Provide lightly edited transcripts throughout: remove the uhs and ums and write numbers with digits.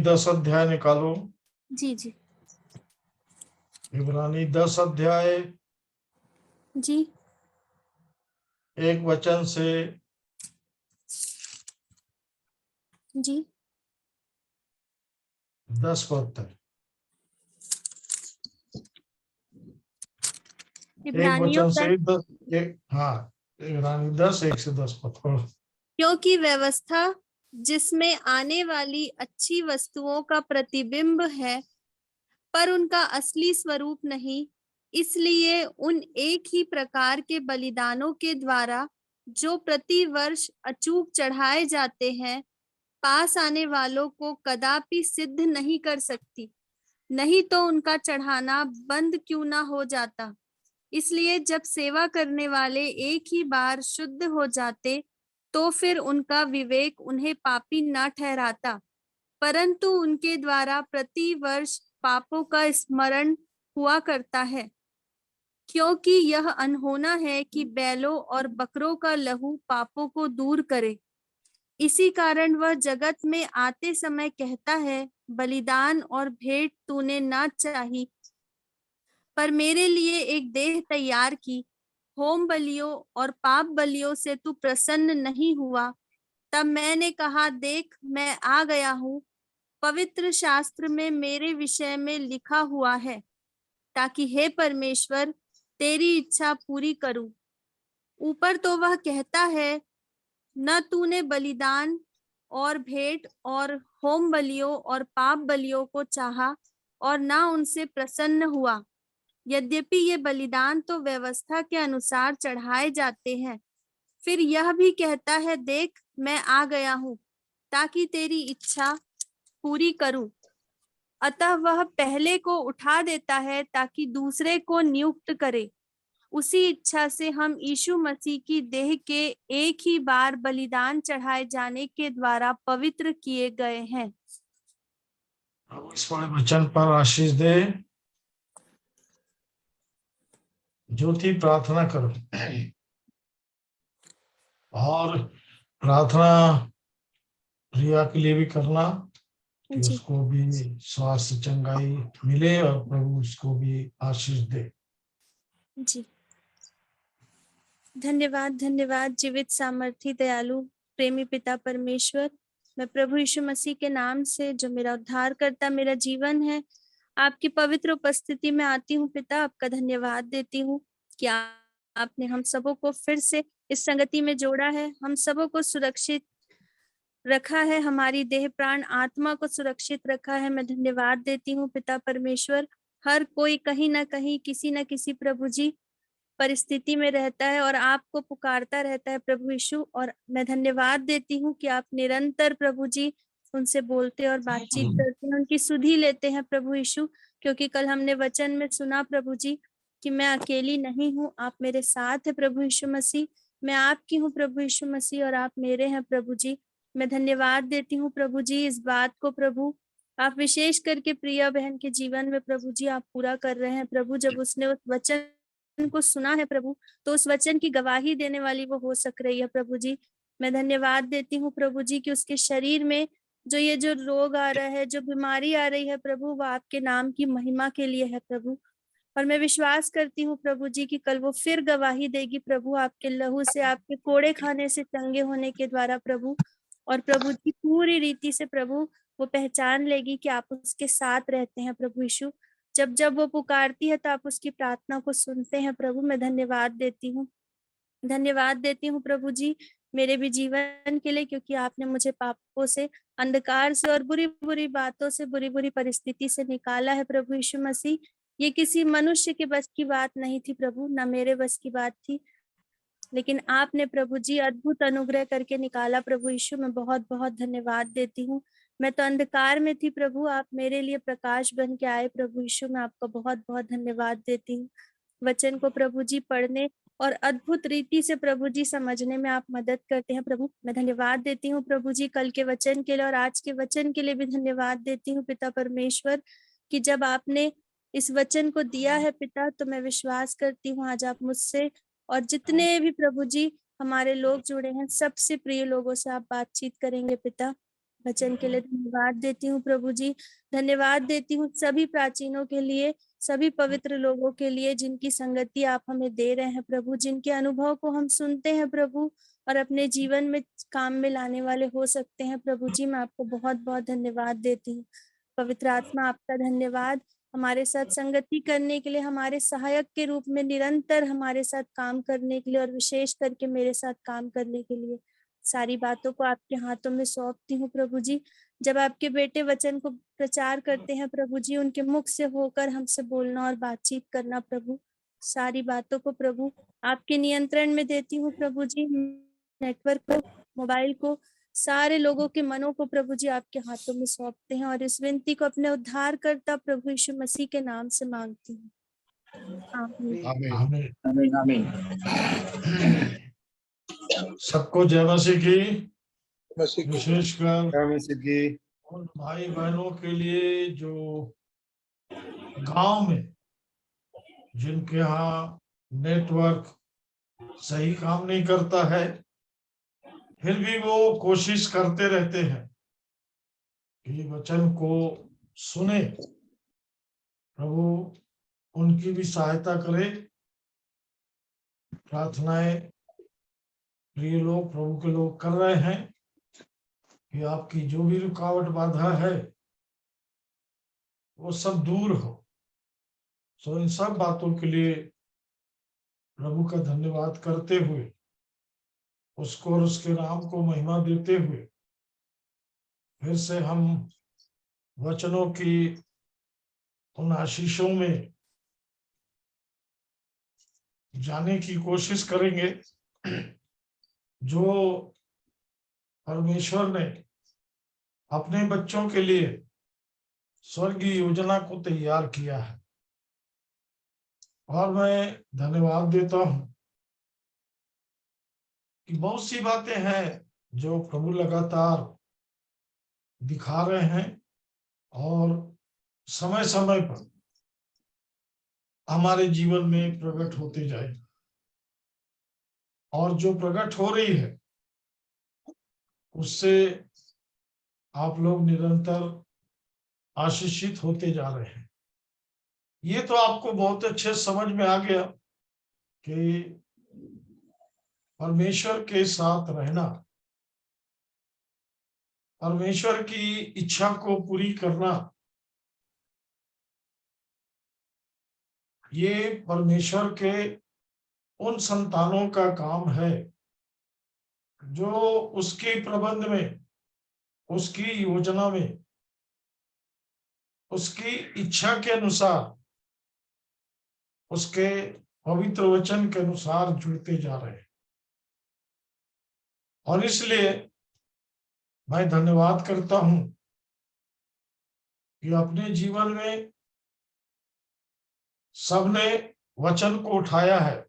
10 अध्याय निकालो। जी जी इब्रानी 10 अध्याय जी 1 वचन से जी 10 पद तक। 1 इब्रानियों वचन से 10। 10 हाँ, इब्रानी 10 1 से 10 पद पढ़ो। क्योंकि व्यवस्था जिसमें आने वाली अच्छी वस्तुओं का प्रतिबिंब है, पर उनका असली स्वरूप नहीं, इसलिए उन एक ही प्रकार के बलिदानों के द्वारा जो प्रति वर्ष अचूक चढ़ाए जाते हैं, पास आने वालों को कदापि सिद्ध नहीं कर सकती। नहीं तो उनका चढ़ाना बंद क्यों ना हो जाता। इसलिए जब सेवा करने वाले एक ही बार शुद्ध हो जाते, तो फिर उनका विवेक उन्हें पापी न ठहराता, परंतु उनके द्वारा प्रति वर्ष पापों का स्मरण हुआ करता है। क्योंकि यह अनहोना है कि बैलों और बकरों का लहू पापों को दूर करे। इसी कारण वह जगत में आते समय कहता है, बलिदान और भेंट तूने ना चाही, पर मेरे लिए एक देह तैयार की। होम बलियों और पाप बलियों से तू प्रसन्न नहीं हुआ। तब मैंने कहा, देख मैं आ गया हूँ। पवित्र शास्त्र में मेरे विषय में लिखा हुआ है, ताकि हे परमेश्वर तेरी इच्छा पूरी करूं। ऊपर तो वह कहता है, न तूने बलिदान और भेंट और होम बलियों और पाप बलियों को चाहा और न उनसे प्रसन्न हुआ। यद्यपि ये बलिदान तो व्यवस्था के अनुसार चढ़ाए जाते हैं। फिर यह भी कहता है, देख मैं आ गया हूँ, ताकि तेरी इच्छा पूरी करूं। अतः वह पहले को उठा देता है ताकि दूसरे को नियुक्त करे। उसी इच्छा से हम यीशु मसीह की देह के एक ही बार बलिदान चढ़ाए जाने के द्वारा पवित्र किए गए हैं। अब इस वाले वचन पर आशीष दे। ज्योति प्रार्थना करो और प्रार्थना रिया के लिए भी करना कि जी उसको भी स्वास्थ्य चंगाई मिले और प्रभु उसको भी आशीष दे। जी धन्यवाद धन्यवाद जीवित सामर्थी दयालु प्रेमी पिता परमेश्वर, मैं प्रभु यीशु मसीह के नाम से जो मेरा उद्धार करता मेरा जीवन है, आपकी पवित्र उपस्थिति में आती हूँ। पिता आपका धन्यवाद देती हूँ कि आपने हम सबों को फिर से इस संगति में जोड़ा है, हम सबों को सुरक्षित रखा है, हमारी देह प्राण आत्मा को सुरक्षित रखा है। मैं धन्यवाद देती हूँ पिता परमेश्वर। हर कोई कहीं ना कहीं किसी न किसी प्रभु जी परिस्थिति में रहता है और आपको पुकारता रहता है प्रभु यीशु, और मैं धन्यवाद देती हूँ कि आप निरंतर प्रभु जी उनसे बोलते और बातचीत करते हैं, उनकी सुधि लेते हैं प्रभु यीशु। क्योंकि कल हमने वचन में सुना प्रभु जी कि मैं अकेली नहीं हूँ, आप मेरे साथ है प्रभु यीशु मसीह। मैं आपकी हूँ प्रभु यीशु मसीह और आप मेरे हैं प्रभु जी। मैं धन्यवाद देती हूँ प्रभु जी इस बात को प्रभु आप विशेष करके प्रिया बहन के जीवन में प्रभु जी आप पूरा कर रहे हैं प्रभु। जब उसने उस वचन को सुना है प्रभु, तो उस वचन की गवाही देने वाली वो हो सक रही है प्रभु जी। मैं धन्यवाद देती हूँ प्रभु जी कि उसके शरीर में जो रोग आ रहा है, जो बीमारी आ रही है प्रभु, वो आपके नाम की महिमा के लिए है प्रभु। और मैं विश्वास करती हूँ प्रभु जी कि कल वो फिर गवाही देगी प्रभु, आपके लहू से, आपके कोड़े खाने से चंगे होने के द्वारा प्रभु। और प्रभु जी पूरी रीति से प्रभु वो पहचान लेगी कि आप उसके साथ रहते हैं प्रभु यीशु। जब जब वो पुकारती है तो आप उसकी प्रार्थना को सुनते हैं प्रभु। मैं धन्यवाद देती हूँ प्रभु जी मेरे भी जीवन के लिए, क्योंकि आपने मुझे पापों से, अंधकार से और बुरी बुरी बातों से, बुरी बुरी परिस्थिति से निकाला है प्रभु यीशु मसीह। ये किसी मनुष्य के बस की बात नहीं थी प्रभु, ना मेरे बस की बात थी, लेकिन आपने प्रभु जी अद्भुत अनुग्रह करके निकाला प्रभु यीशु। मैं बहुत बहुत धन्यवाद देती हूँ। मैं तो अंधकार में थी प्रभु, आप मेरे लिए प्रकाश बन के आए प्रभु यीशु। मैं आपका बहुत बहुत धन्यवाद देती हूँ। वचन को प्रभु जी पढ़ने और अद्भुत रीति से प्रभु जी समझने में आप मदद करते हैं प्रभु। मैं धन्यवाद देती हूँ प्रभु जी कल के वचन के लिए और आज के वचन के लिए भी धन्यवाद देती हूँ पिता परमेश्वर, कि जब आपने इस वचन को दिया है पिता, तो मैं विश्वास करती हूँ आज आप मुझसे और जितने भी प्रभु जी हमारे लोग जुड़े हैं, सबसे प्रिय लोगों से आप बातचीत करेंगे पिता। वचन के लिए धन्यवाद देती हूँ प्रभु जी। धन्यवाद देती हूँ सभी प्राचीनों के लिए, सभी पवित्र लोगों के लिए जिनकी संगति आप हमें दे रहे हैं प्रभु, जिनके अनुभव को हम सुनते हैं प्रभु और अपने जीवन में काम में लाने वाले हो सकते हैं प्रभु जी। मैं आपको बहुत बहुत धन्यवाद देती हूँ। पवित्र आत्मा आपका धन्यवाद हमारे साथ संगति करने के लिए, हमारे सहायक के रूप में निरंतर हमारे साथ काम करने के लिए और विशेष करके मेरे साथ काम करने के लिए। सारी बातों को आपके हाथों में सौंपती हूँ प्रभु जी। जब आपके बेटे वचन को प्रचार करते हैं प्रभु जी, उनके मुख से होकर हमसे बोलना और बातचीत करना प्रभु, सारी बातों को प्रभु आपके नियंत्रण में देती हूँ प्रभु जी। नेटवर्क को, मोबाइल को, सारे लोगों के मनों को प्रभु जी आपके हाथों में सौंपते हैं और इस विनती को अपने उद्धारकर्ता प्रभु यीशु मसीह के नाम से मांगती हूँ, आमीन। आमीन। आमीन आमीन। सबको जय मसीह की। मसीह की विशेषकर मसीह की उन भाई बहनों के लिए जो गांव में, जिनके यहाँ नेटवर्क सही काम नहीं करता है, फिर भी वो कोशिश करते रहते हैं कि वचन को सुने। प्रभु उनकी भी सहायता करे। प्रार्थनाएं प्रिय लोग, प्रभु के लोग कर रहे हैं कि आपकी जो भी रुकावट बाधा है वो सब दूर हो। सो इन सब बातों के लिए प्रभु का धन्यवाद करते हुए, उसको और उसके नाम को महिमा देते हुए, फिर से हम वचनों की उन आशीषों में जाने की कोशिश करेंगे जो परमेश्वर ने अपने बच्चों के लिए स्वर्गीय योजना को तैयार किया है। और मैं धन्यवाद देता हूं कि बहुत सी बातें हैं जो प्रभु लगातार दिखा रहे हैं और समय समय पर हमारे जीवन में प्रकट होते जाए, और जो प्रकट हो रही है उससे आप लोग निरंतर आशीषित होते जा रहे हैं। ये तो आपको बहुत अच्छे समझ में आ गया कि परमेश्वर के साथ रहना, परमेश्वर की इच्छा को पूरी करना, ये परमेश्वर के उन संतानों का काम है जो उसके प्रबंध में, उसकी योजना में, उसकी इच्छा के अनुसार, उसके पवित्र वचन के अनुसार जुड़ते जा रहे हैं। और इसलिए मैं धन्यवाद करता हूं कि अपने जीवन में सबने वचन को उठाया है,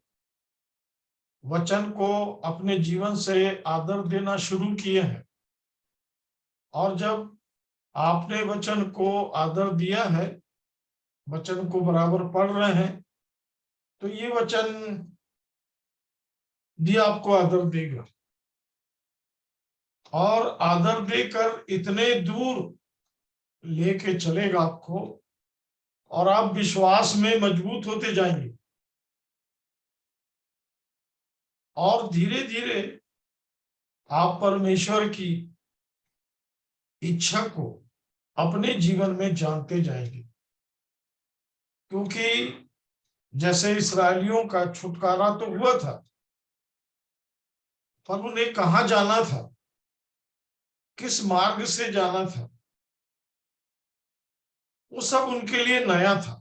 वचन को अपने जीवन से आदर देना शुरू किए हैं। और जब आपने वचन को आदर दिया है, वचन को बराबर पढ़ रहे हैं, तो ये वचन भी आपको आदर देगा और आदर देकर इतने दूर लेके चलेगा आपको, और आप विश्वास में मजबूत होते जाएंगे और धीरे धीरे आप परमेश्वर की इच्छा को अपने जीवन में जानते जाएंगे। क्योंकि जैसे इस्राएलियों का छुटकारा तो हुआ था, पर उन्हें कहाँ जाना था, किस मार्ग से जाना था, वो सब उनके लिए नया था।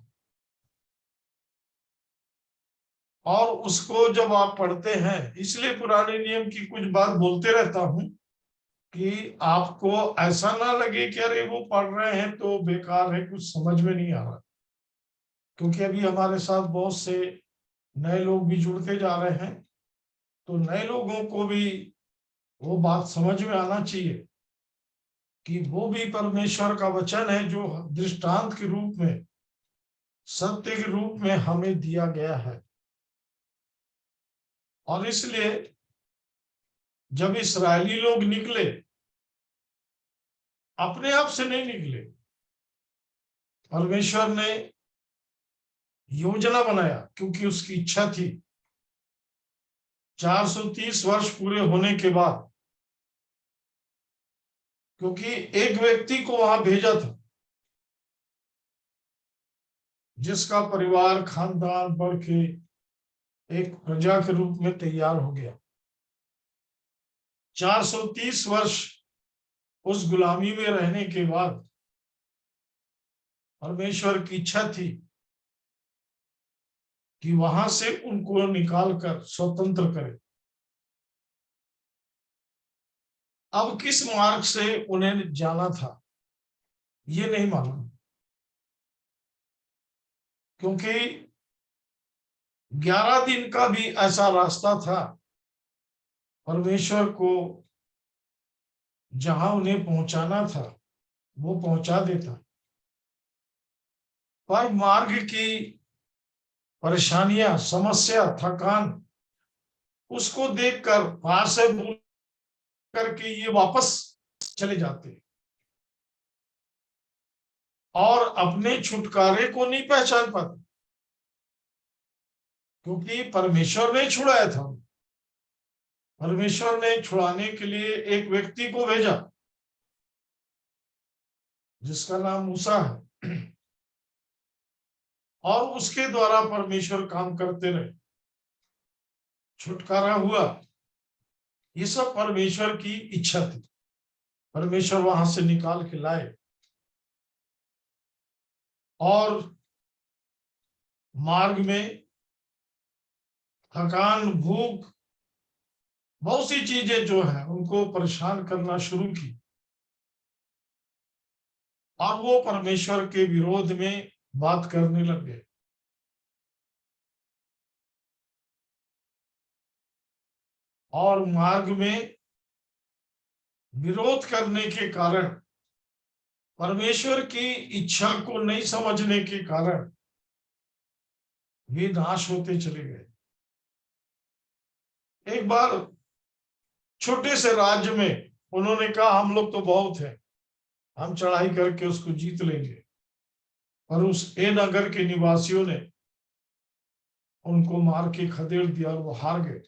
और उसको जब आप पढ़ते हैं, इसलिए पुराने नियम की कुछ बात बोलते रहता हूं कि आपको ऐसा ना लगे कि अरे वो पढ़ रहे हैं तो बेकार है, कुछ समझ में नहीं आ रहा। क्योंकि अभी हमारे साथ बहुत से नए लोग भी जुड़ते जा रहे हैं, तो नए लोगों को भी वो बात समझ में आना चाहिए कि वो भी परमेश्वर का वचन है जो दृष्टांत के रूप में, सत्य के रूप में हमें दिया गया है। और इसलिए जब इस्राएली लोग निकले अपने आप से नहीं निकले। परमेश्वर ने योजना बनाया, क्योंकि उसकी इच्छा थी। 430 वर्ष पूरे होने के बाद, क्योंकि एक व्यक्ति को वहां भेजा था जिसका परिवार खानदान बढ़ के एक प्रजा के रूप में तैयार हो गया। 430 वर्ष उस गुलामी में रहने के बाद परमेश्वर की इच्छा थी कि वहां से उनको निकालकर स्वतंत्र करे। अब किस मार्ग से उन्हें जाना था ये नहीं मालूम, क्योंकि 11 दिन का भी ऐसा रास्ता था परमेश्वर को जहां उन्हें पहुंचाना था वो पहुंचा देता, पर मार्ग की परेशानियां, समस्या, थकान, उसको देखकर वहां से भूल करके ये वापस चले जाते और अपने छुटकारे को नहीं पहचान पाते, क्योंकि परमेश्वर ने छुड़ाया था। परमेश्वर ने छुड़ाने के लिए एक व्यक्ति को भेजा जिसका नाम मूसा है, और उसके द्वारा परमेश्वर काम करते रहे, छुटकारा हुआ। ये सब परमेश्वर की इच्छा थी। परमेश्वर वहां से निकाल के लाए और मार्ग में थकान, भूख, बहुत सी चीजें जो है उनको परेशान करना शुरू की, और वो परमेश्वर के विरोध में बात करने लग गए। और मार्ग में विरोध करने के कारण, परमेश्वर की इच्छा को नहीं समझने के कारण वे नाश होते चले गए। एक बार छोटे से राज्य में उन्होंने कहा हम लोग तो बहुत हैं, हम चढ़ाई करके उसको जीत लेंगे, पर उस ए नगर के निवासियों ने उनको मार के खदेड़ दिया और वो हार गए।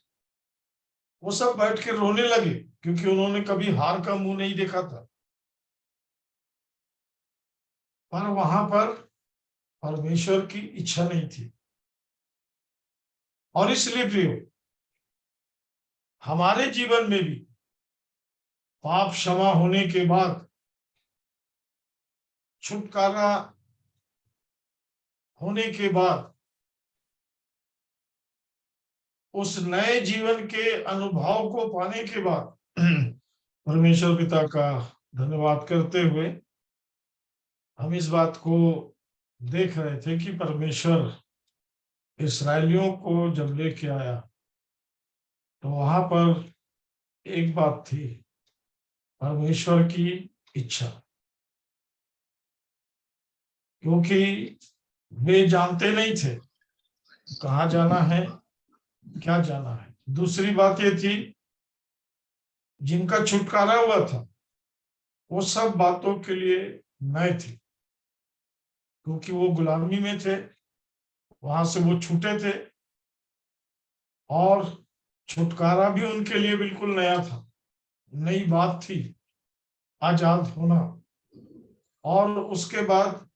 वो सब बैठ के रोने लगे, क्योंकि उन्होंने कभी हार का मुंह नहीं देखा था। पर वहां पर परमेश्वर की इच्छा नहीं थी। और इसलिए प्रियो, हमारे जीवन में भी पाप क्षमा होने के बाद, छुटकारा होने के बाद, उस नए जीवन के अनुभव को पाने के बाद परमेश्वर पिता का धन्यवाद करते हुए हम इस बात को देख रहे थे कि परमेश्वर इस्राएलियों को जब लेके आया तो वहां पर एक बात थी, परमेश्वर की इच्छा, क्योंकि वे जानते नहीं थे कहाँ जाना है, क्या जाना है। दूसरी बात ये थी, जिनका छुटकारा हुआ था वो सब बातों के लिए नए थे, क्योंकि वो गुलामी में थे, वहां से वो छूटे थे, और छुटकारा भी उनके लिए बिल्कुल नया था, नई बात थी, आजाद होना। और उसके बाद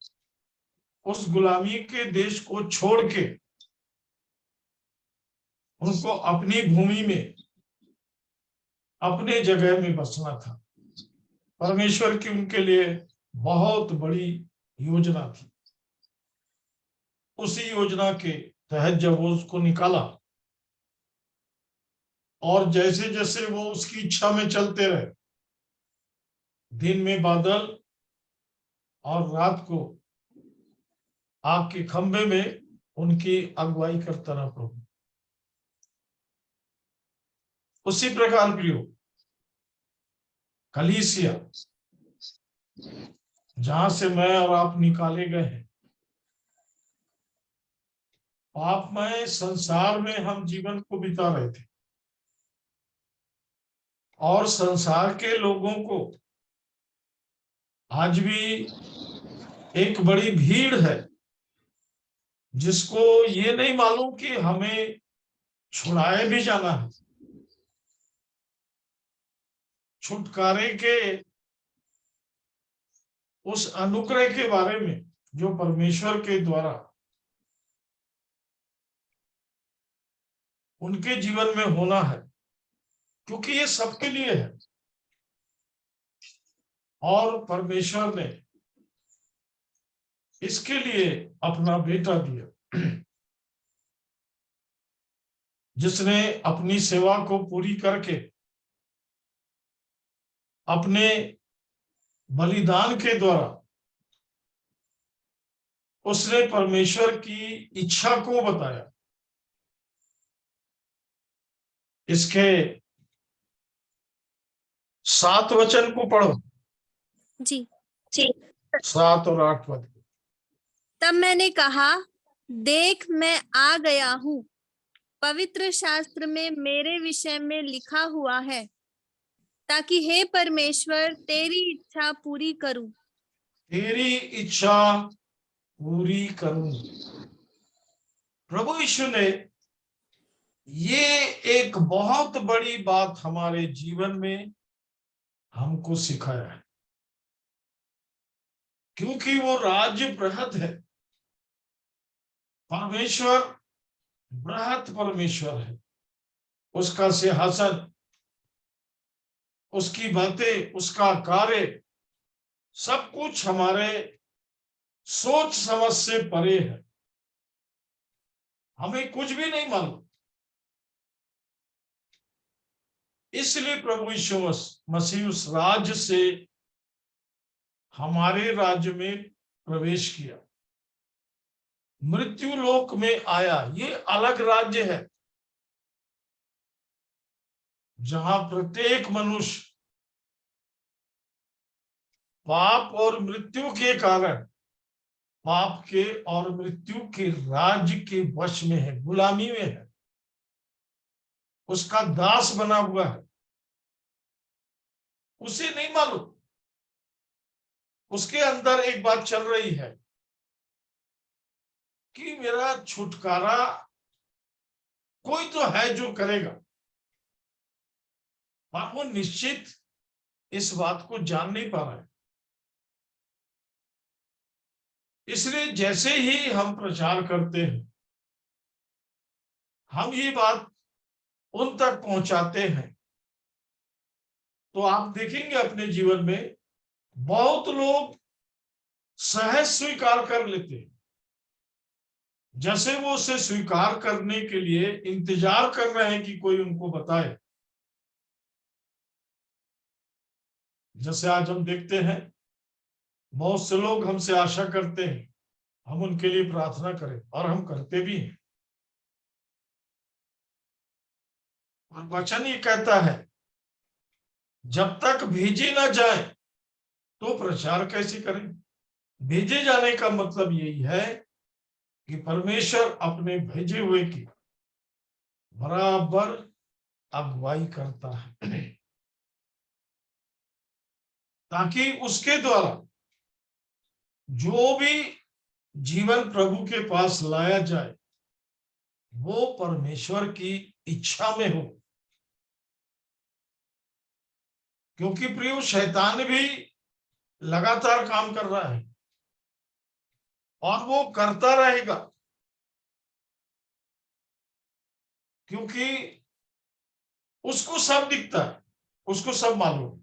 उस गुलामी के देश को छोड़ के उनको अपनी भूमि में, अपने जगह में बसना था। परमेश्वर की उनके लिए बहुत बड़ी योजना थी। उसी योजना के तहत जब वो उसको निकाला, और जैसे जैसे वो उसकी इच्छा में चलते रहे, दिन में बादल और रात को आग के खंभे में उनकी अगुवाई करता रहा प्रभु। उसी प्रकार प्रियो, कलीसिया जहां से मैं और आप निकाले गए हैं, पापमय संसार में हम जीवन को बिता रहे थे, और संसार के लोगों को आज भी एक बड़ी भीड़ है जिसको ये नहीं मालूम कि हमें छुड़ाए भी जाना है। छुटकारे के उस अनुग्रह के बारे में जो परमेश्वर के द्वारा उनके जीवन में होना है, क्योंकि ये सबके लिए है। और परमेश्वर ने इसके लिए अपना बेटा दिया, जिसने अपनी सेवा को पूरी करके अपने बलिदान के द्वारा उसने परमेश्वर की इच्छा को बताया। इसके 7 वचन को पढ़ो, जी। 7 और 8 पद। तब मैंने कहा, देख मैं आ गया हूँ। पवित्र शास्त्र में मेरे विषय में लिखा हुआ है, ताकि हे परमेश्वर तेरी इच्छा पूरी करूं। तेरी इच्छा पूरी करूं। प्रभु यीशु ने ये एक बहुत बड़ी बात हमारे जीवन में हमको सिखाया है, क्योंकि वो राज्य बृहद है। परमेश्वर बृहद परमेश्वर है। उसका सिंहासन, उसकी बातें, उसका कार्य, सब कुछ हमारे सोच समझ से परे है। हमें कुछ भी नहीं मालूम। इसलिए प्रभु यीशु मसीह उस राज्य से हमारे राज्य में प्रवेश किया, मृत्यु लोक में आया। ये अलग राज्य है जहां प्रत्येक मनुष्य पाप और मृत्यु के कारण, पाप के और मृत्यु के राज्य के वश में है, गुलामी में है, उसका दास बना हुआ है। उसे नहीं मालूम। उसके अंदर एक बात चल रही है कि मेरा छुटकारा कोई तो है जो करेगा, पर वो निश्चित इस बात को जान नहीं पा रहा है। इसलिए जैसे ही हम प्रचार करते हैं, हम ये बात उन तक पहुंचाते हैं, तो आप देखेंगे अपने जीवन में बहुत लोग सहज स्वीकार कर लेते हैं। जैसे वो उसे स्वीकार करने के लिए इंतजार कर रहे हैं कि कोई उनको बताए। जैसे आज हम देखते हैं बहुत से लोग हमसे आशा करते हैं हम उनके लिए प्रार्थना करें, और हम करते भी हैं। और वचन ये कहता है, जब तक भेजे ना जाए तो प्रचार कैसे करें। भेजे जाने का मतलब यही है कि परमेश्वर अपने भेजे हुए की बराबर अगुवाई करता है, ताकि उसके द्वारा जो भी जीवन प्रभु के पास लाया जाए वो परमेश्वर की इच्छा में हो। क्योंकि प्रिय, शैतान भी लगातार काम कर रहा है और वो करता रहेगा, क्योंकि उसको सब दिखता है, उसको सब मालूम।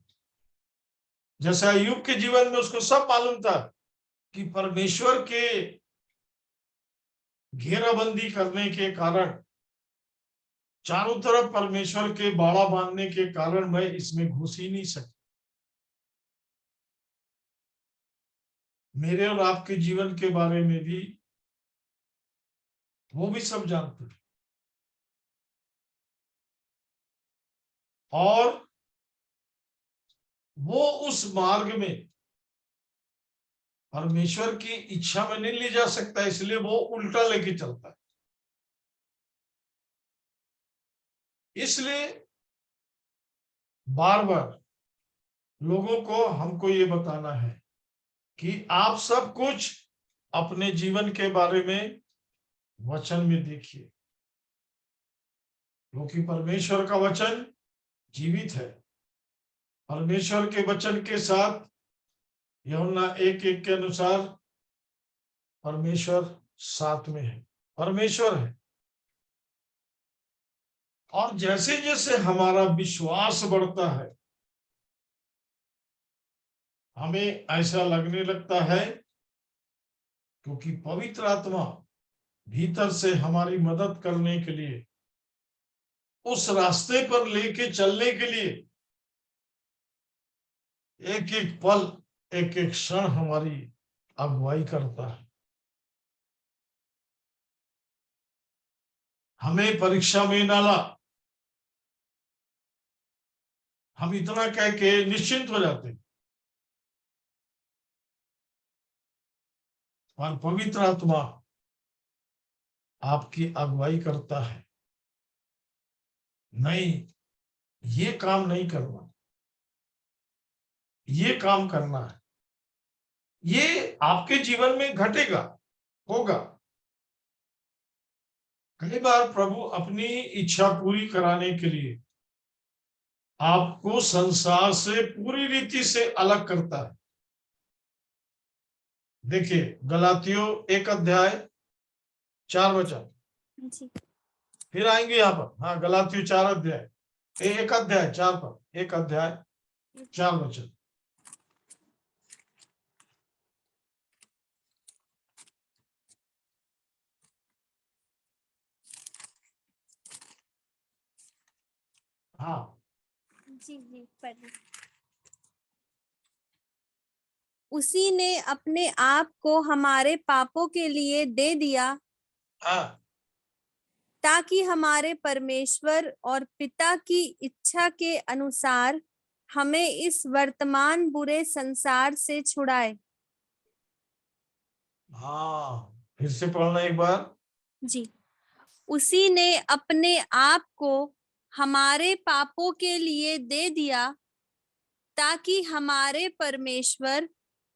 जैसे अय्यूब के जीवन में उसको सब मालूम था कि परमेश्वर के घेराबंदी करने के कारण, चारों तरफ परमेश्वर के बाड़ा बांधने के कारण मैं इसमें घुस ही नहीं सकता। मेरे और आपके जीवन के बारे में भी वो भी सब जानते हैं। और वो उस मार्ग में परमेश्वर की इच्छा में नहीं ले जा सकता, इसलिए वो उल्टा लेके चलता है। इसलिए बार बार लोगों को हमको ये बताना है कि आप सब कुछ अपने जीवन के बारे में वचन में देखिए, क्योंकि परमेश्वर का वचन जीवित है। परमेश्वर के वचन के साथ यूहन्ना 1:1 के अनुसार परमेश्वर साथ में है, परमेश्वर है। और जैसे जैसे हमारा विश्वास बढ़ता है, हमें ऐसा लगने लगता है, क्योंकि पवित्र आत्मा भीतर से हमारी मदद करने के लिए, उस रास्ते पर लेके चलने के लिए एक एक पल, एक एक क्षण हमारी अगुवाई करता है। हमें परीक्षा में ना ला, हम इतना कह के निश्चिंत हो जाते हैं, और पवित्र आत्मा आपकी अगुवाई करता है, नहीं ये काम नहीं करना, ये काम करना है, ये आपके जीवन में घटेगा, होगा। कई बार प्रभु अपनी इच्छा पूरी कराने के लिए आपको संसार से पूरी रीति से अलग करता है। देखिए गलातियों 1:4 जी फिर आएंगे यहाँ पर। हाँ, गलातियों 4 1 अध्याय 4 पर, 1:4 हाँ जी पढ़िए। उसी ने अपने आप को हमारे पापों के लिए दे दिया, हाँ ताकि हमारे परमेश्वर और पिता की इच्छा के अनुसार हमें इस वर्तमान बुरे संसार से छुड़ाए। हाँ, फिर से पढ़ना एक बार। जी, उसी ने अपने आप को हमारे पापों के लिए दे दिया, ताकि हमारे परमेश्वर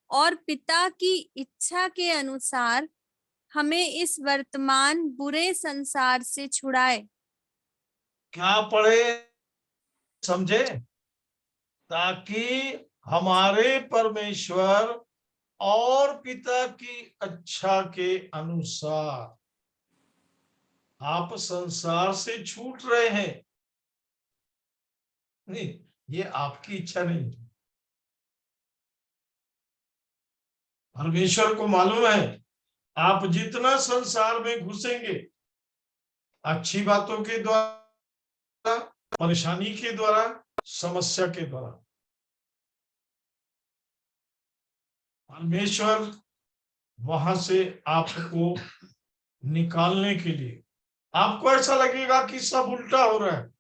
और पिता की इच्छा के अनुसार हमें इस वर्तमान बुरे संसार से छुड़ाए। क्या पढ़े, समझे? ताकि हमारे परमेश्वर और पिता की इच्छा के अनुसार, आप संसार से छूट रहे हैं, नहीं ये आपकी इच्छा नहीं। परमेश्वर को मालूम है आप जितना संसार में घुसेंगे, अच्छी बातों के द्वारा, परेशानी के द्वारा, समस्या के द्वारा, परमेश्वर वहां से आपको निकालने के लिए, आपको ऐसा लगेगा कि सब उल्टा हो रहा है,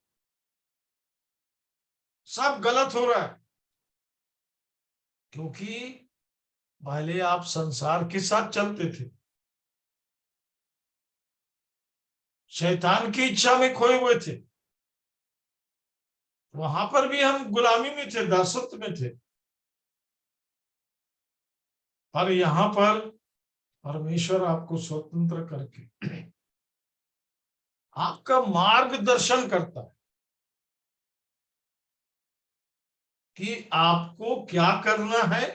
सब गलत हो रहा है, क्योंकि पहले आप संसार के साथ चलते थे, शैतान की इच्छा में खोए हुए थे, वहां पर भी हम गुलामी में थे, दासत्व में थे। और यहाँ पर परमेश्वर आपको स्वतंत्र करके आपका मार्गदर्शन करता है कि आपको क्या करना है,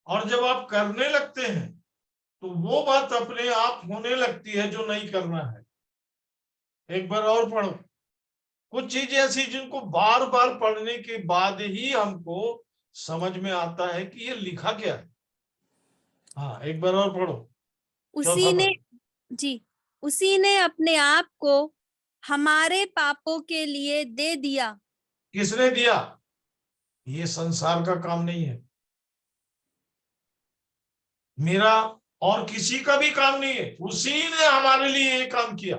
और जब आप करने लगते हैं तो वो बात अपने आप होने लगती है जो नहीं करना है। एक बार और पढ़ो, कुछ चीजें ऐसी जिनको बार बार पढ़ने के बाद ही हमको समझ में आता है कि ये लिखा क्या है। हाँ, एक बार और पढ़ो। उसी ने जी उसी ने अपने आप को हमारे पापों के लिए दे दिया। किसने दिया? ये संसार का काम नहीं है, मेरा और किसी का भी काम नहीं है, उसी ने हमारे लिए ये काम किया।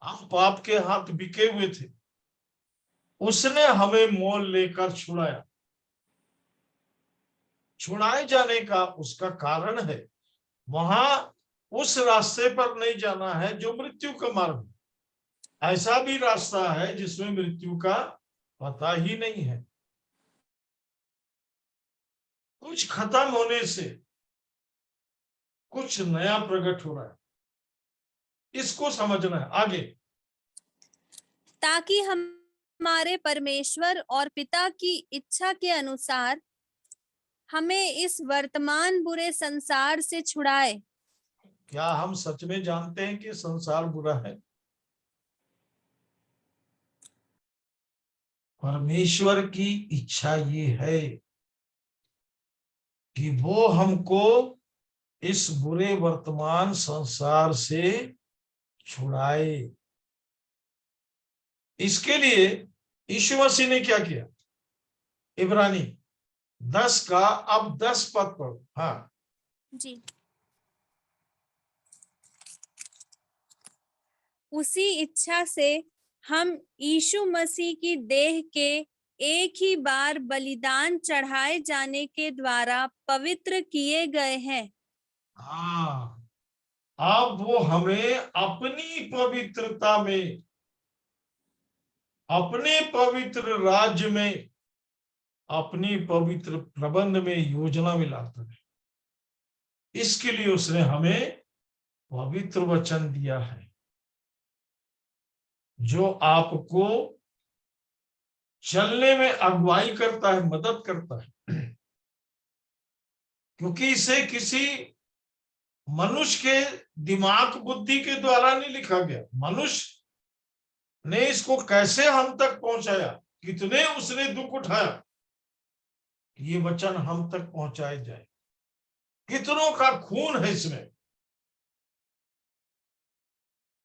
हम पाप के हाथ बिके हुए थे, उसने हमें मोल लेकर छुड़ाया। छुड़ाए जाने का उसका कारण है, वहां उस रास्ते पर नहीं जाना है जो मृत्यु का मार्ग है। ऐसा भी रास्ता है जिसमें मृत्यु का पता ही नहीं है। कुछ खत्म होने से कुछ नया प्रकट हो रहा है, इसको समझना है। आगे, ताकि हमारे परमेश्वर और पिता की इच्छा के अनुसार हमें इस वर्तमान बुरे संसार से छुड़ाए। क्या हम सच में जानते हैं कि संसार बुरा है? परमेश्वर की इच्छा ये है कि वो हमको इस बुरे वर्तमान संसार से छुड़ाए। इसके लिए यीशु मसीह ने क्या किया? इब्रानी 10 का अब 10 पद पढ़ो। हाँ जी, उसी इच्छा से हम यीशु मसीह की देह के एक ही बार बलिदान चढ़ाए जाने के द्वारा पवित्र किए गए हैं। हाँ, अब वो हमें अपनी पवित्रता में, अपने पवित्र राज्य में, अपनी पवित्र प्रबंध में, योजना में लाता है। इसके लिए उसने हमें पवित्र वचन दिया है जो आपको चलने में अगुवाई करता है, मदद करता है। क्योंकि इसे किसी मनुष्य के दिमाग बुद्धि के द्वारा नहीं लिखा गया। मनुष्य ने इसको कैसे हम तक पहुंचाया, कितने उसने दुख उठाया, ये वचन हम तक पहुंचाए जाए। कितनों का खून है इसमें,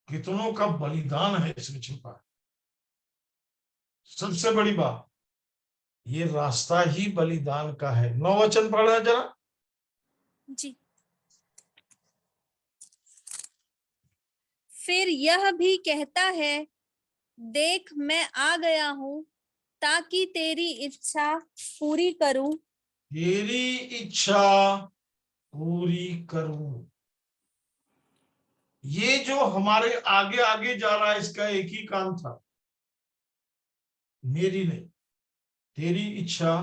कितनों का बलिदान है इसमें छिपा। सबसे बड़ी बात, ये रास्ता ही बलिदान का है। 9 वचन पढ़ना जरा। जी, फिर यह भी कहता है, देख मैं आ गया हूं ताकि तेरी इच्छा पूरी करूं। तेरी इच्छा पूरी करूं। ये जो हमारे आगे आगे जा रहा है, इसका एक ही काम था, मेरी नहीं, तेरी इच्छा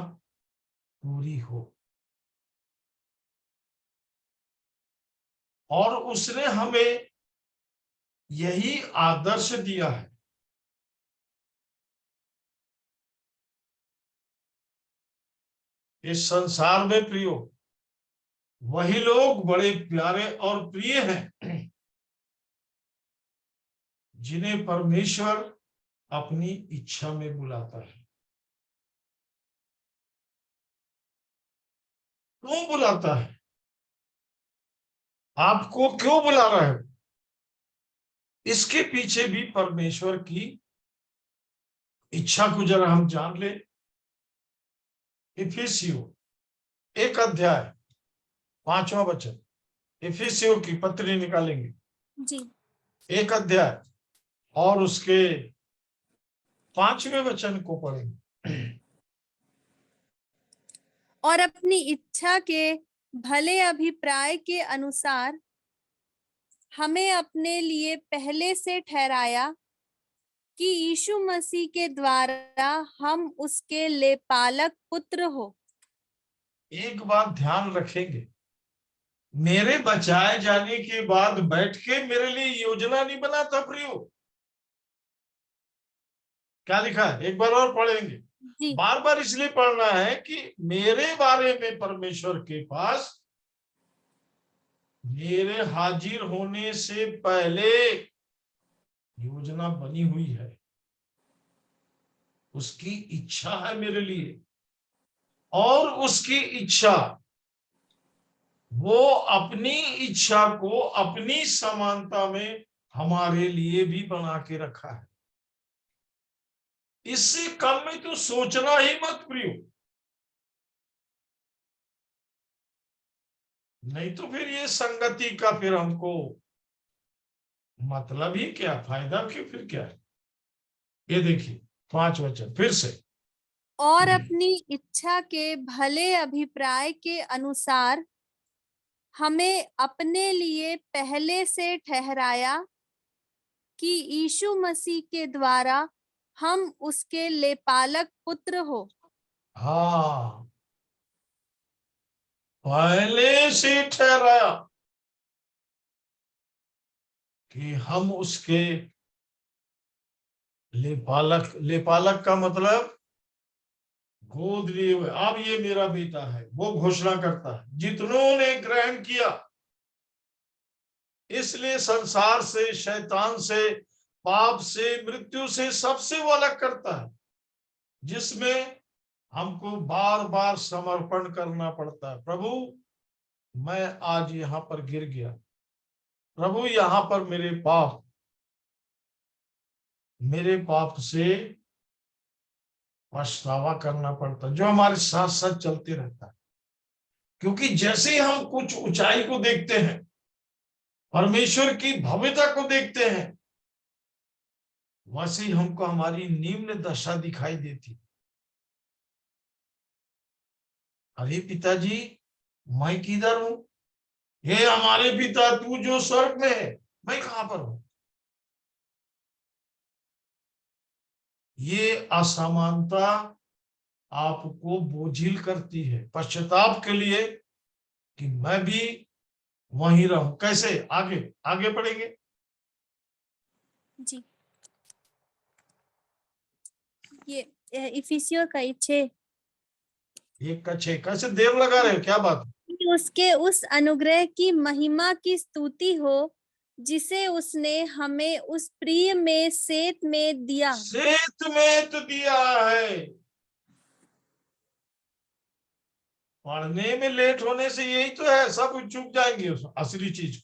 पूरी हो। और उसने हमें यही आदर्श दिया है। इस संसार में प्रियो, वही लोग बड़े प्यारे और प्रिय हैं जिन्हें परमेश्वर अपनी इच्छा में बुलाता है। क्यों बुलाता है? आपको क्यों बुला रहा है? इसके पीछे भी परमेश्वर की इच्छा को जरा हम जान ले। इफिसियों 1 अध्याय 5वां वचन, इफिसियों की पत्री निकालेंगे। जी, 1 अध्याय और उसके 5वें वचन को पढ़ेंगे। और अपनी इच्छा के भले अभिप्राय के अनुसार हमें अपने लिए पहले से ठहराया कि यीशु मसीह के द्वारा हम उसके लेपालक पुत्र हो। एक बात ध्यान रखेंगे, मेरे बचाए जाने के बाद बैठ के मेरे लिए योजना नहीं बनाता प्रियो। क्या लिखा है? एक बार और पढ़ेंगे। जी, बार बार इसलिए पढ़ना है कि मेरे बारे में परमेश्वर के पास मेरे हाजिर होने से पहले योजना बनी हुई है। उसकी इच्छा है मेरे लिए, और उसकी इच्छा, वो अपनी इच्छा को अपनी समानता में हमारे लिए भी बना के रखा है। इससे कम में तो सोचना ही मत प्रियो, नहीं तो फिर ये संगति का फिर हमको मतलब ही क्या, फायदा क्यों, फिर क्या है? ये देखिए 5 वचन फिर से। और अपनी इच्छा के भले अभिप्राय के अनुसार हमें अपने लिए पहले से ठहराया कि यीशु मसीह के द्वारा हम उसके लेपालक पुत्र हो। हाँ, पहले से ठहराया कि हम उसके लेपालक का मतलब गोद लिए हुए, अब ये मेरा बेटा है, वो घोषणा करता है जितनों ने ग्रहण किया। इसलिए संसार से, शैतान से, पाप से, मृत्यु से, सबसे वो अलग करता है, जिसमें हमको बार बार समर्पण करना पड़ता है। प्रभु मैं आज यहाँ पर गिर गया, प्रभु यहाँ पर मेरे पाप से पछतावा करना पड़ता, जो हमारे साथ साथ चलते रहता है। क्योंकि जैसे ही हम कुछ ऊंचाई को देखते हैं, परमेश्वर की भव्यता को देखते हैं, वैसे ही हमको हमारी निम्न दशा दिखाई देती। अरे पिताजी मैं किधर हूं? हे हमारे पिता तू जो स्वर्ग में है, मैं कहां पर हूं? ये असमानता आपको बोझिल करती है पश्चाताप के लिए, कि मैं भी वहीं रहूं। कैसे? आगे आगे पढ़ेंगे। जी, ये इफिसियों का 6 एक का 6 कैसे देव लगा रहे हो, क्या बात? कि उसके उस अनुग्रह की महिमा की स्तुति हो जिसे उसने हमें उस प्रिय में सेत में दिया। सेत में तो दिया है। पढ़ने में लेट होने से यही तो है, सब चूक जाएंगे उस असली चीज को।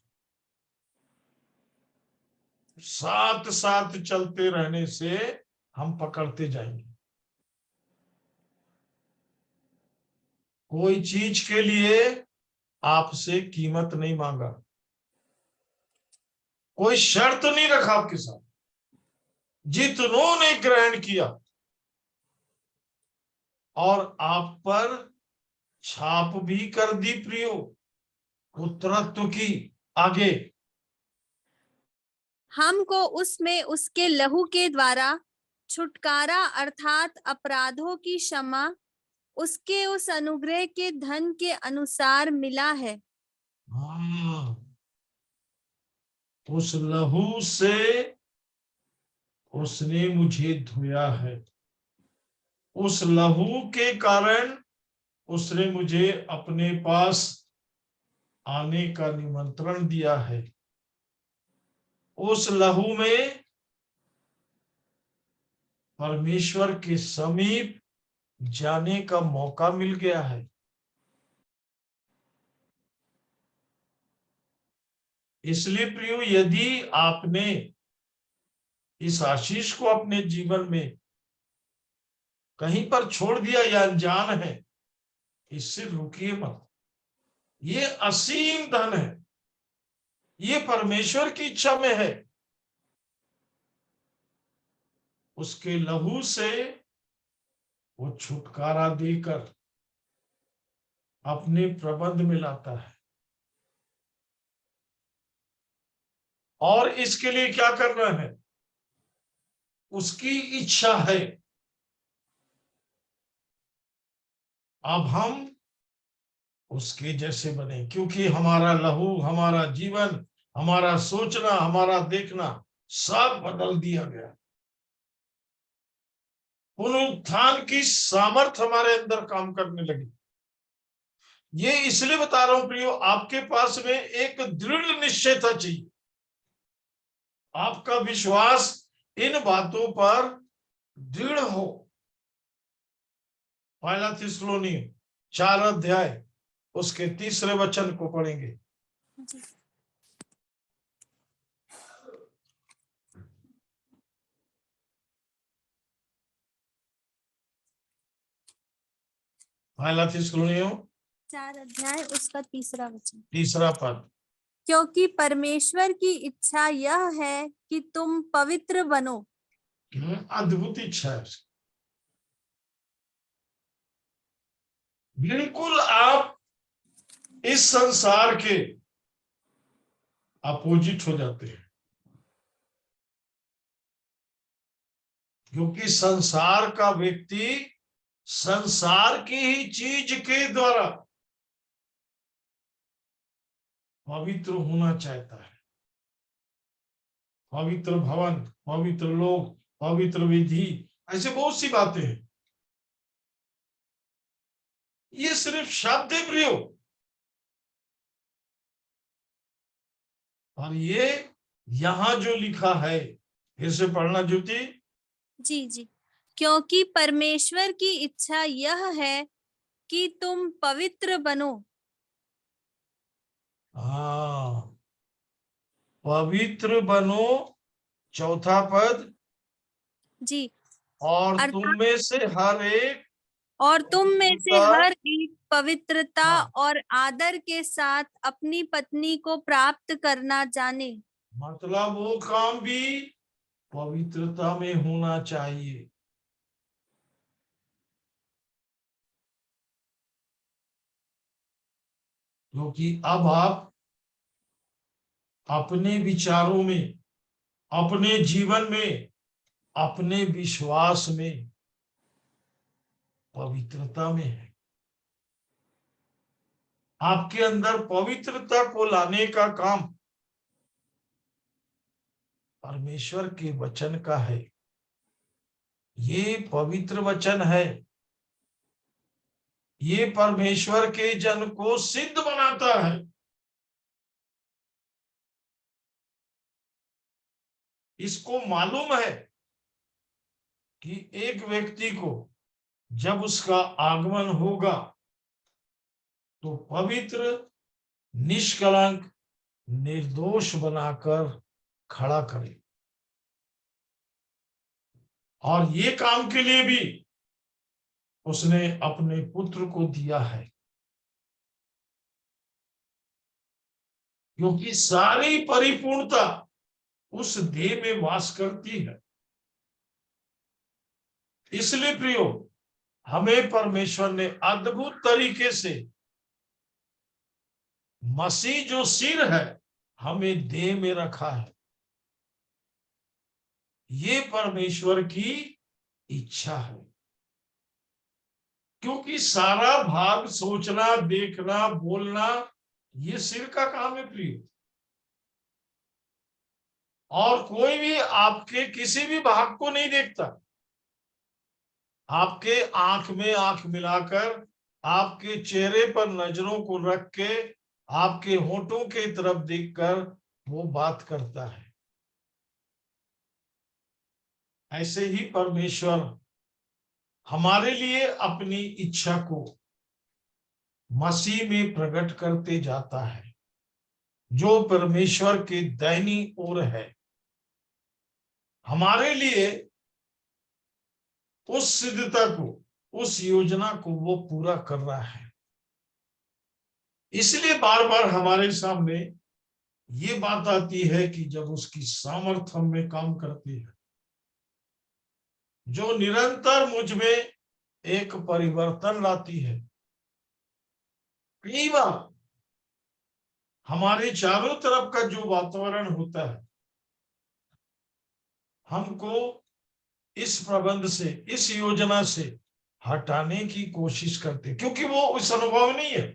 साथ साथ चलते रहने से हम पकड़ते जाएंगे। कोई चीज के लिए आपसे कीमत नहीं मांगा, कोई शर्त नहीं रखा आपके साथ। जितनों ने ग्रहण किया और आप पर छाप भी कर दी प्रियो, पुत्रत्व की। आगे हमको उसमें उसके लहू के द्वारा छुटकारा अर्थात अपराधों की क्षमा उसके उस अनुग्रह के धन के अनुसार मिला है। हाँ, उस लहू से उसने मुझे धोया है। उस लहू के कारण उसने मुझे अपने पास आने का निमंत्रण दिया है। उस लहू में परमेश्वर के समीप जाने का मौका मिल गया है। इसलिए प्रियो, यदि आपने इस आशीष को अपने जीवन में कहीं पर छोड़ दिया या अनजान है, इससे रुकिए मत। ये असीम धन है, ये परमेश्वर की इच्छा में है। उसके लहू से वो छुटकारा देकर अपने प्रबंध में लाता है। और इसके लिए क्या करना है? उसकी इच्छा है। अब हम उसके जैसे बने, क्योंकि हमारा लहू, हमारा जीवन, हमारा सोचना, हमारा देखना सब बदल दिया गया। पुनरुत्थान की सामर्थ हमारे अंदर काम करने लगी। ये इसलिए बता रहा हूं प्रियो, आपके पास में एक दृढ़ निश्चयता चाहिए। आपका विश्वास इन बातों पर दृढ़ हो। पहला थिस्सलुनी 4 अध्याय उसके 3 वचन को पढ़ेंगे। पहला थिस्सलुनी 4 अध्याय उसका 3 वचन। 3 पद। क्योंकि परमेश्वर की इच्छा यह है कि तुम पवित्र बनो। अद्भुत इच्छा है। बिल्कुल आप इस संसार के अपोजिट हो जाते हैं, क्योंकि संसार का व्यक्ति संसार की ही चीज के द्वारा पवित्र होना चाहता है। पवित्र भवन, पवित्र लोग, पवित्र विधि, ऐसे बहुत सी बातें हैं। ये सिर्फ शब्द है प्रियो, और ये यहां जो लिखा है, फिर से पढ़ना ज्योति। जी जी। क्योंकि परमेश्वर की इच्छा यह है कि तुम पवित्र बनो। हाँ, पवित्र बनो, चौथा पद, जी। और तुम अर्थात में से हर एक और तुम में से पवित्रता। हर एक पवित्रता हाँ, और आदर के साथ अपनी पत्नी को प्राप्त करना जाने। मतलब वो काम भी पवित्रता में होना चाहिए। क्योंकि अब आप अपने विचारों में, अपने जीवन में, अपने विश्वास में पवित्रता में है। आपके अंदर पवित्रता को लाने का काम परमेश्वर के वचन का है। ये पवित्र वचन है, ये परमेश्वर के जन को सिद्ध बनाता है। इसको मालूम है कि एक व्यक्ति को जब उसका आगमन होगा तो पवित्र, निष्कलंक, निर्दोष बनाकर खड़ा करे। और ये काम के लिए भी उसने अपने पुत्र को दिया है, क्योंकि सारी परिपूर्णता उस देह में वास करती है। इसलिए प्रियो, हमें परमेश्वर ने अद्भुत तरीके से मसीह जो सिर है, हमें देह में रखा है। ये परमेश्वर की इच्छा है, क्योंकि सारा भाग सोचना, देखना, बोलना, ये सिर का काम है प्रिय। और कोई भी आपके किसी भी भाग को नहीं देखता। आपके आंख में आंख मिलाकर, आपके चेहरे पर नजरों को रख के, आपके होठों के तरफ देखकर वो बात करता है। ऐसे ही परमेश्वर हमारे लिए अपनी इच्छा को मसीह में प्रकट करते जाता है, जो परमेश्वर के दाहिनी ओर है। हमारे लिए उस सिद्धता को, उस योजना को वो पूरा कर रहा है। इसलिए बार बार हमारे सामने ये बात आती है कि जब उसकी सामर्थ हम में काम करती है, जो निरंतर मुझ में एक परिवर्तन लाती है। कई बार हमारे चारों तरफ का जो वातावरण होता है, हमको इस प्रबंध से, इस योजना से हटाने की कोशिश करते, क्योंकि वो उस अनुभव नहीं है।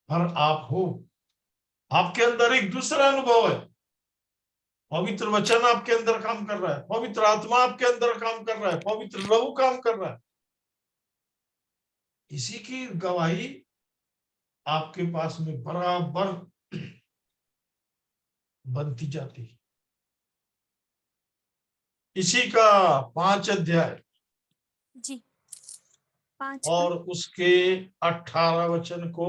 पर आप हो, आपके अंदर एक दूसरा अनुभव है। पवित्र वचन आपके अंदर काम कर रहा है, पवित्र आत्मा आपके अंदर काम कर रहा है, पवित्र लहू काम कर रहा है। इसी की गवाही आपके पास में बराबर बनती जाती है। इसी का 5 अध्याय जी। 5 और उसके 18 वचन को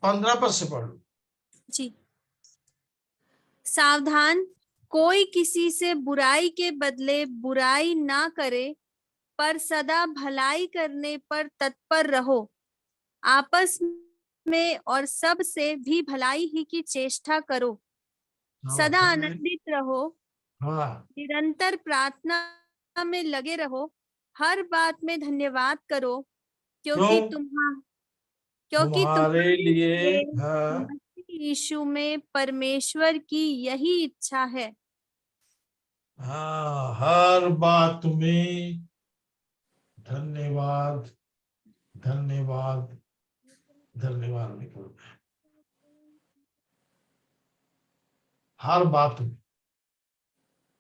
15 पद से पढ़ लो। जी। सावधान, कोई किसी से बुराई के बदले बुराई ना करे, पर सदा भलाई करने पर तत्पर रहो। आपस में और सब से भी भलाई ही की चेष्टा करो। सदा आनंदित रहो, हाँ, निरंतर प्रार्थना में लगे रहो, हर बात में धन्यवाद करो, क्योंकि क्यों? तुम्हारे तुम्हारे लिए, लिए हाँ, मसीह यीशु में परमेश्वर की यही इच्छा है। हाँ, हर बात में धन्यवाद धन्यवाद, धन्यवाद निकल हर बात में।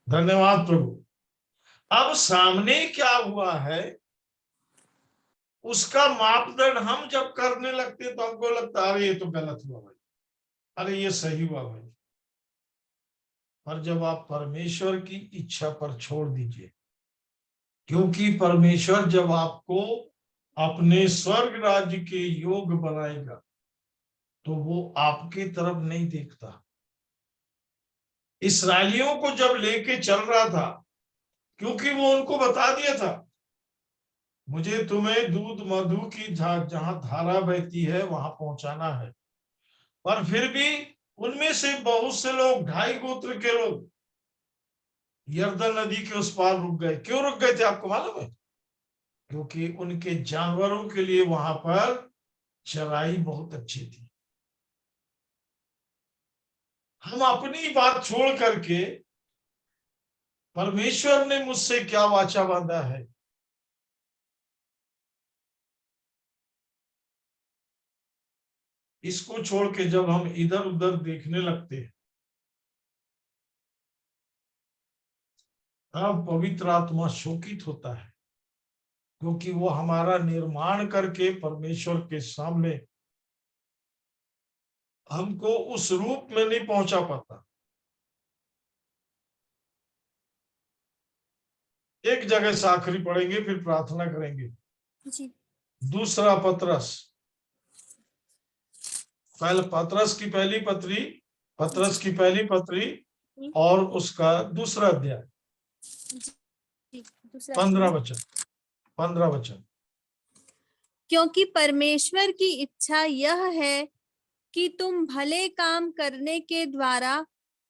धन्यवाद प्रभु। अब सामने क्या हुआ है, उसका मापदंड हम जब करने लगते तो हमको लगता है अरे ये तो गलत हुआ भाई, अरे ये सही हुआ भाई। पर जब आप परमेश्वर की इच्छा पर छोड़ दीजिए, क्योंकि परमेश्वर जब आपको अपने स्वर्ग राज्य के योग बनाएगा तो वो आपकी तरफ नहीं देखता। इस्राएलियों को जब लेके चल रहा था, क्योंकि वो उनको बता दिया था मुझे तुम्हें दूध मधु की जहां धारा बहती है वहां पहुंचाना है, पर फिर भी उनमें से बहुत से लोग, 2.5 गोत्र के लोग यरदन नदी के उस पार रुक गए। क्यों रुक गए थे आपको मालूम है? क्योंकि उनके जानवरों के लिए वहां पर चराई बहुत अच्छी थी। हम अपनी बात छोड़ करके, परमेश्वर ने मुझसे क्या वाचा बांधा है, इसको छोड़ के जब हम इधर उधर देखने लगते हैं, तब पवित्र आत्मा शोकित होता है, क्योंकि वो हमारा निर्माण करके परमेश्वर के सामने हमको उस रूप में नहीं पहुंचा पाता। एक जगह से आखिरी पढ़ेंगे, फिर प्रार्थना करेंगे। जी। दूसरा पतरस, पहले पतरस की पहली पत्री और उसका दूसरा अध्याय, 15 वचन। क्योंकि परमेश्वर की इच्छा यह है कि तुम भले काम करने के द्वारा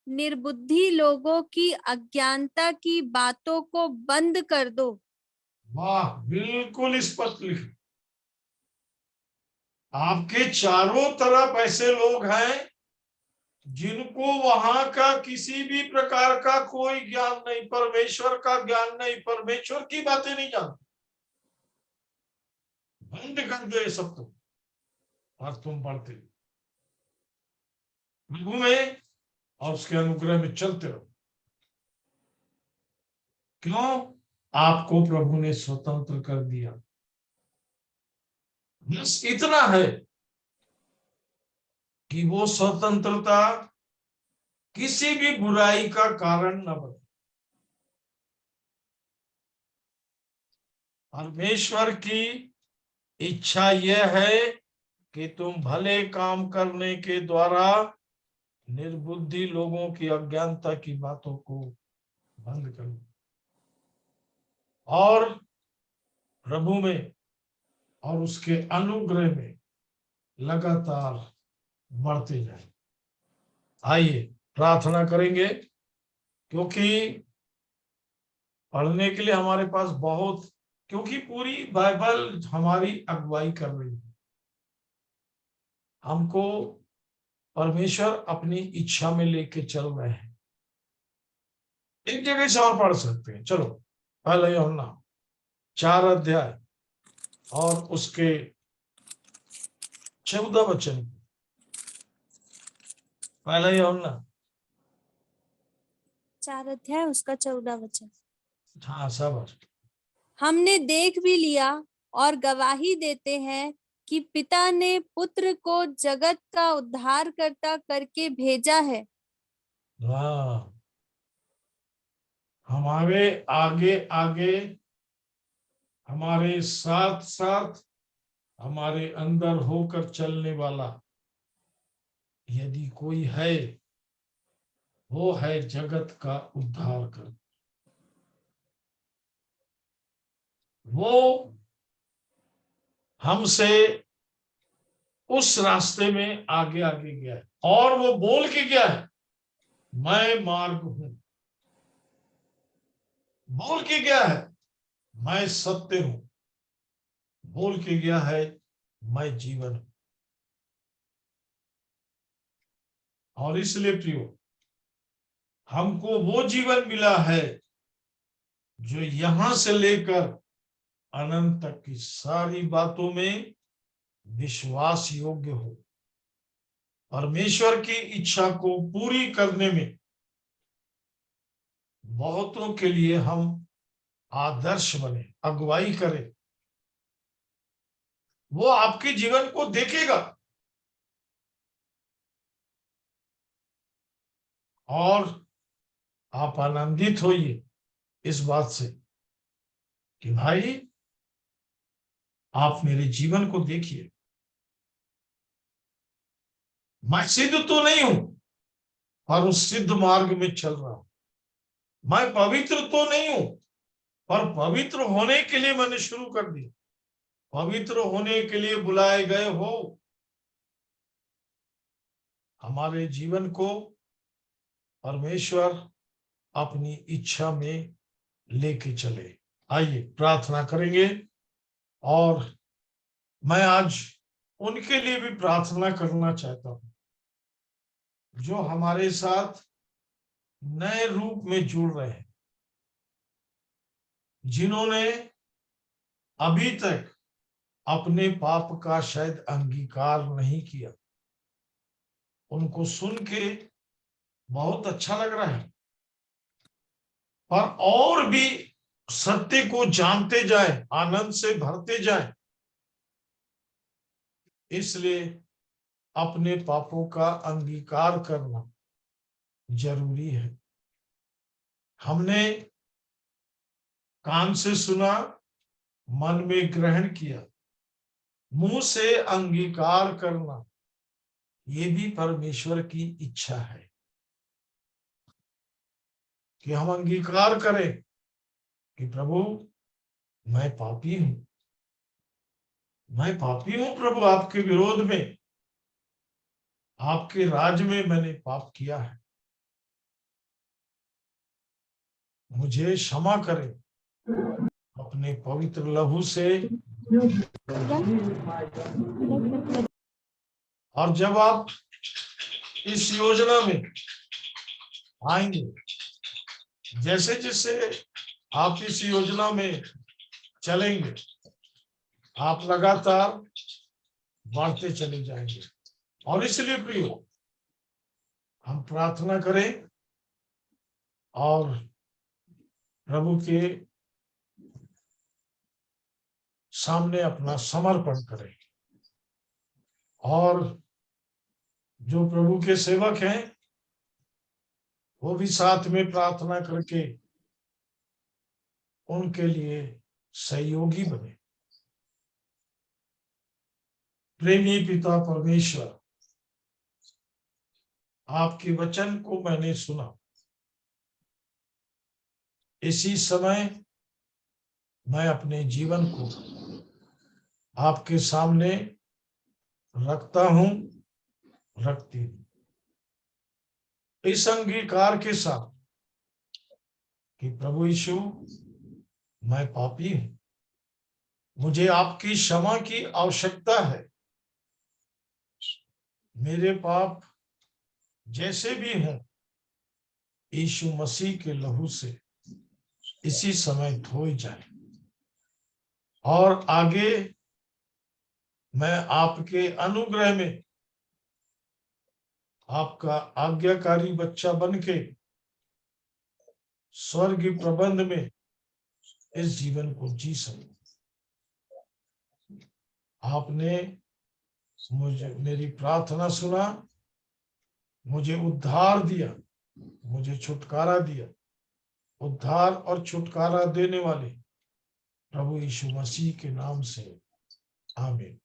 निर्बुद्धि लोगों की अज्ञानता की बातों को बंद कर दो। वाह, बिल्कुल स्पष्ट लिखा। आपके चारों तरफ ऐसे लोग हैं जिनको वहां का किसी भी प्रकार का कोई ज्ञान नहीं, परमेश्वर का ज्ञान नहीं, परमेश्वर की बातें नहीं जानते। बंद कर दो ये सब तुम, और तुम बढ़ते प्रभु में और उसके अनुग्रह में चलते रहो। क्यों? आपको प्रभु ने स्वतंत्र कर दिया। बस इतना है कि वो स्वतंत्रता किसी भी बुराई का कारण न बने। परमेश्वर की इच्छा यह है कि तुम भले काम करने के द्वारा निर्बुद्धि लोगों की अज्ञानता की बातों को बंद करो और प्रभु में और उसके अनुग्रह में लगातार बढ़ते जाए। आइए प्रार्थना करेंगे, क्योंकि पढ़ने के लिए हमारे पास बहुत, क्योंकि पूरी बाइबल हमारी अगुवाई कर रही है। हमको परमेश्वर अपनी इच्छा में लेके चल रहे हैं। एक जगह से और पढ़ सकते हैं। चलो, पहला यूहन्ना 4 अध्याय और उसके 14 वचन। पहला यूहन्ना 4 अध्याय उसका 14 वचन। हाँ, सब हमने देख भी लिया और गवाही देते हैं कि पिता ने पुत्र को जगत का उद्धारकर्ता करके भेजा है। हाँ, हमारे आगे आगे, हमारे साथ साथ, हमारे अंदर होकर चलने वाला यदि कोई है, वो है जगत का उद्धार कर। वो हमसे उस रास्ते में आगे आगे गया है और वो बोल के गया है, मैं मार्ग हूं। बोल के गया है, मैं सत्य हूं। बोल के गया है, मैं जीवन हूं। और इसलिए प्रियो, हमको वो जीवन मिला है जो यहां से लेकर अनंत तक की सारी बातों में विश्वास योग्य हो, परमेश्वर की इच्छा को पूरी करने में बहुतों के लिए हम आदर्श बने, अगुवाई करें। वो आपके जीवन को देखेगा और आप आनंदित होइए इस बात से कि भाई आप मेरे जीवन को देखिए, मैं सिद्ध तो नहीं हूं पर उस सिद्ध मार्ग में चल रहा हूं। मैं पवित्र तो नहीं हूं पर पवित्र होने के लिए मैंने शुरू कर दिया। पवित्र होने के लिए बुलाए गए हो। हमारे जीवन को परमेश्वर अपनी इच्छा में लेके चले। आइए प्रार्थना करेंगे। और मैं आज उनके लिए भी प्रार्थना करना चाहता हूं जो हमारे साथ नए रूप में जुड़ रहे हैं, जिन्होंने अभी तक अपने पाप का शायद अंगीकार नहीं किया। उनको सुन के बहुत अच्छा लग रहा है, पर और भी सत्य को जानते जाए, आनंद से भरते जाए, इसलिए अपने पापों का अंगीकार करना जरूरी है। हमने कान से सुना, मन में ग्रहण किया, मुंह से अंगीकार करना, ये भी परमेश्वर की इच्छा है कि हम अंगीकार करें कि प्रभु मैं पापी हूं, मैं पापी हूं प्रभु, आपके विरोध में, आपके राज में मैंने पाप किया है, मुझे क्षमा करें अपने पवित्र लहू से। और जब आप इस योजना में आएंगे, जैसे जैसे आप इस योजना में चलेंगे, आप लगातार बढ़ते चले जाएंगे। और इसलिए प्रियो, हम प्रार्थना करें और प्रभु के सामने अपना समर्पण करें। और जो प्रभु के सेवक हैं वो भी साथ में प्रार्थना करके उनके लिए सहयोगी बने। प्रेमी पिता परमेश्वर, आपके वचन को मैंने सुना, इसी समय मैं अपने जीवन को आपके सामने रखता हूं, रखती हूं, इस अंगीकार के साथ कि प्रभु यीशु मैं पापी हूं, मुझे आपकी क्षमा की आवश्यकता है। मेरे पाप जैसे भी हों, यीशु मसीह के लहू से इसी समय धोए जाए। और आगे मैं आपके अनुग्रह में आपका आज्ञाकारी बच्चा बनके स्वर्गीय प्रबंध में इस जीवन को जी सकूं। आपने मुझे मेरी प्रार्थना सुना, मुझे उद्धार दिया, मुझे छुटकारा दिया। उद्धार और छुटकारा देने वाले प्रभु यीशु मसीह के नाम से आमीन।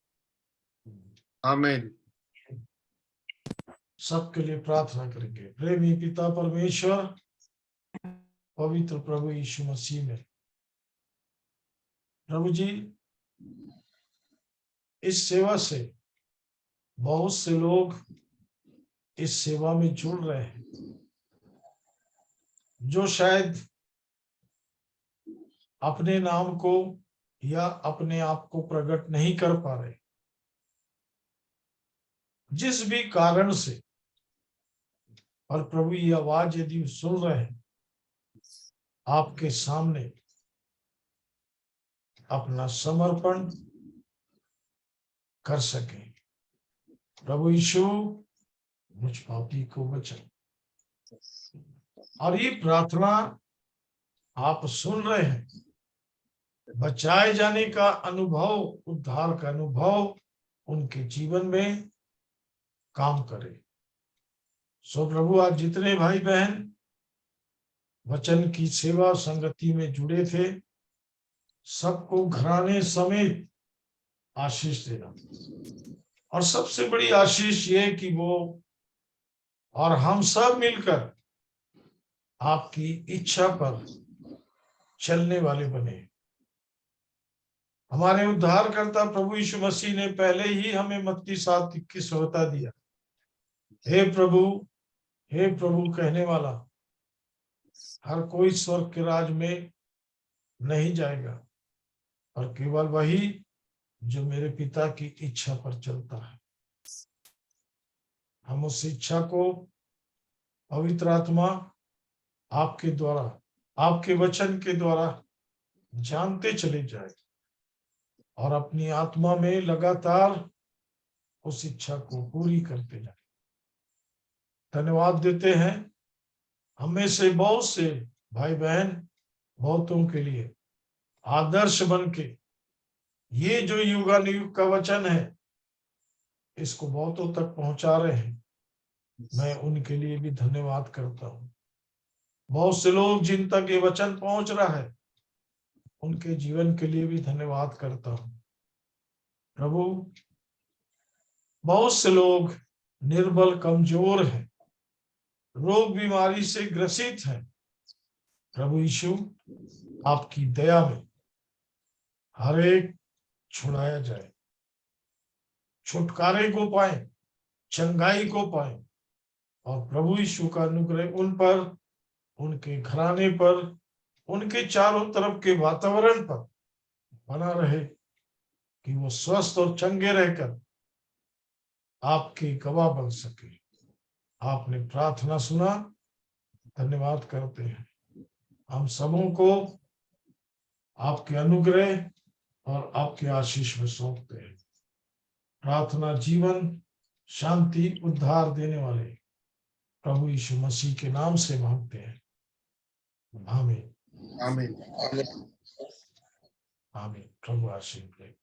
आमीन। सबके लिए प्रार्थना करेंगे। प्रेमी पिता परमेश्वर, पवित्र प्रभु यीशु मसीह में, प्रभु जी इस सेवा से बहुत से लोग इस सेवा में जुड़ रहे हैं, जो शायद अपने नाम को या अपने आप को प्रकट नहीं कर पा रहे, जिस भी कारण से। और प्रभु ये आवाज यदि सुन रहे हैं, आपके सामने अपना समर्पण कर सके। प्रभु यीशु मुझ पापी को बचा। और ये प्रार्थना आप सुन रहे हैं, बचाए जाने का अनुभव, उद्धार का अनुभव उनके जीवन में काम करे। सो प्रभु आज जितने भाई बहन वचन की सेवा संगति में जुड़े थे, सबको घराने समेत आशीष देना। और सबसे बड़ी आशीष ये कि वो और हम सब मिलकर आपकी इच्छा पर चलने वाले बने। हमारे उद्धारकर्ता प्रभु यीशु मसीह ने पहले ही हमें मत्ती 7:21 बता दिया, हे प्रभु कहने वाला हर कोई स्वर्ग के राज में नहीं जाएगा, और केवल वही जो मेरे पिता की इच्छा पर चलता है। हम उस इच्छा को पवित्र आत्मा आपके द्वारा, आपके वचन के द्वारा जानते चले जाए और अपनी आत्मा में लगातार उस इच्छा को पूरी करते जाए। धन्यवाद देते हैं। हमें से बहुत से भाई बहन बहुतों के लिए आदर्श बन के ये जो युगानुयुग का वचन है इसको बहुतों तक पहुंचा रहे हैं। मैं उनके लिए भी धन्यवाद करता हूँ। बहुत से लोग जिन तक ये वचन पहुंच रहा है उनके जीवन के लिए भी धन्यवाद करता हूँ। प्रभु, बहुत से लोग निर्बल, कमजोर हैं, रोग बीमारी से ग्रसित हैं। प्रभु यीशु, आपकी दया में हर एक छुड़ाया जाए, छुटकारे को पाए, चंगाई को पाए, और प्रभु यीशु का अनुग्रह उन पर, उनके घराने पर, उनके चारों तरफ के वातावरण पर बना रहे कि वो स्वस्थ और चंगे रहकर आपके गवाह बन सके। आपने प्रार्थना सुना, धन्यवाद करते हैं। हम सबों को आपके अनुग्रह और आपके आशीष में सौंपते हैं। प्रार्थना जीवन, शांति, उद्धार देने वाले प्रभु यीशु मसीह के नाम से मांगते हैं। आमीन। आमीन। आमीन। प्रभु आशीष दे।